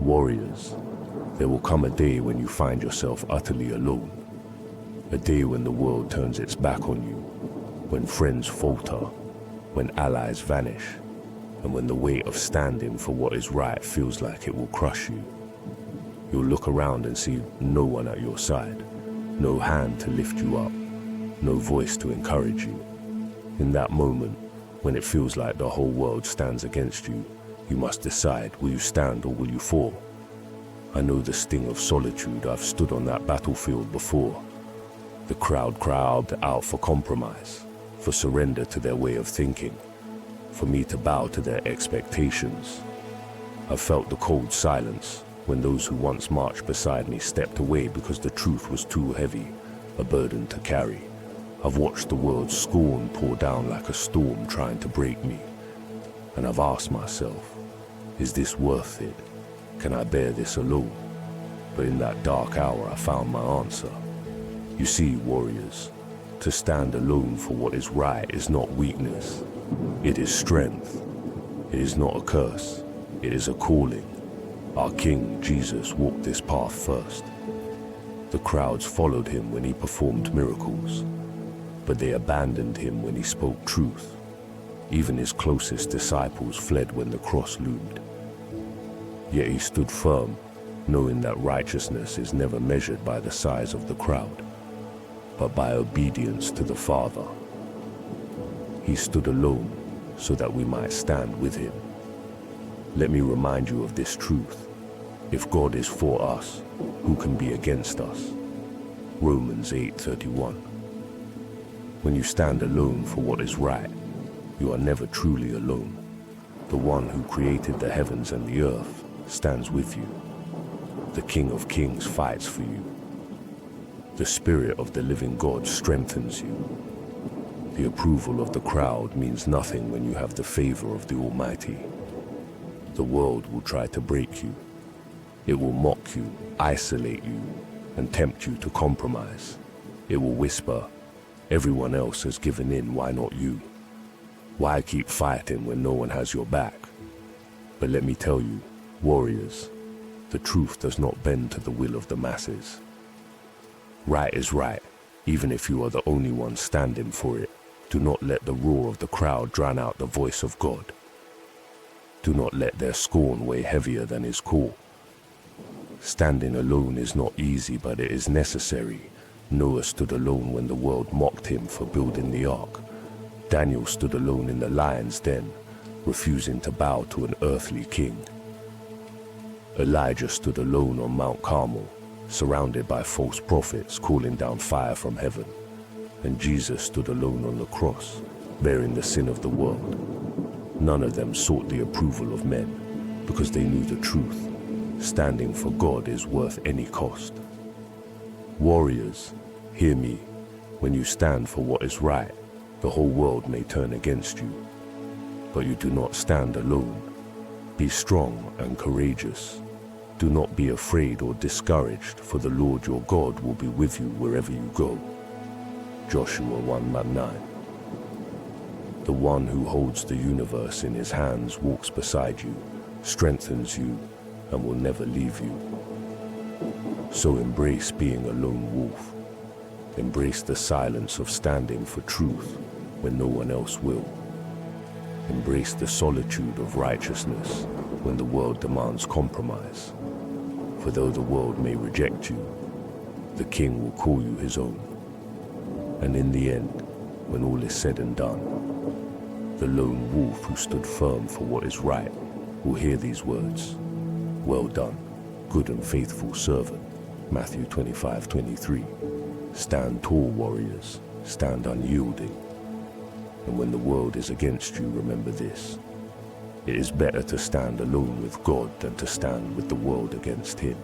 Warriors, there will come a day when you find yourself utterly alone. A day when the world turns its back on you, when friends falter, when allies vanish, and when the weight of standing for what is right feels like it will crush you. You'll look around and see no one at your side, no hand to lift you up, no voice to encourage you. In that moment, when it feels like the whole world stands against you, you must decide, will you stand or will you fall? I know the sting of solitude. I've stood on that battlefield before. The crowd cried out for compromise, for surrender to their way of thinking, for me to bow to their expectations. I felt the cold silence when those who once marched beside me stepped away because the truth was too heavy, a burden to carry. I've watched the world's scorn pour down like a storm trying to break me. And I've asked myself, is this worth it? Can I bear this alone? But in that dark hour I found my answer. You see, warriors, to stand alone for what is right is not weakness. It is strength. It is not a curse. It is a calling. Our King, Jesus, walked this path first. The crowds followed him when he performed miracles, but they abandoned him when he spoke truth. Even his closest disciples fled when the cross loomed. Yet he stood firm, knowing that righteousness is never measured by the size of the crowd, but by obedience to the Father. He stood alone so that we might stand with him. Let me remind you of this truth. If God is for us, who can be against us? Romans 8:31. When you stand alone for what is right, you are never truly alone. The one who created the heavens and the earth stands with you. The King of Kings fights for you. The Spirit of the living God strengthens you. The approval of the crowd means nothing when you have the favor of the Almighty. The world will try to break you. It will mock you, isolate you, and tempt you to compromise. It will whisper, everyone else has given in, why not you? Why keep fighting when no one has your back? But let me tell you, warriors, the truth does not bend to the will of the masses. Right is right, even if you are the only one standing for it. Do not let the roar of the crowd drown out the voice of God. Do not let their scorn weigh heavier than his call. Standing alone is not easy, but it is necessary. Noah stood alone when the world mocked him for building the ark. Daniel stood alone in the lion's den, refusing to bow to an earthly king. Elijah stood alone on Mount Carmel, surrounded by false prophets calling down fire from heaven. And Jesus stood alone on the cross, bearing the sin of the world. None of them sought the approval of men, because they knew the truth. Standing for God is worth any cost. Warriors, hear me. When you stand for what is right, the whole world may turn against you. But you do not stand alone. Be strong and courageous. Do not be afraid or discouraged, for the Lord your God will be with you wherever you go. Joshua 1:9. The one who holds the universe in his hands walks beside you, strengthens you, and will never leave you. So embrace being a lone wolf. Embrace the silence of standing for truth when no one else will. Embrace the solitude of righteousness when the world demands compromise. For though the world may reject you, the King will call you his own. And in the end, when all is said and done, the lone wolf who stood firm for what is right will hear these words, "Well done, good and faithful servant." Matthew 25:23. Stand tall, warriors, stand unyielding. And when the world is against you, remember this. It is better to stand alone with God than to stand with the world against him.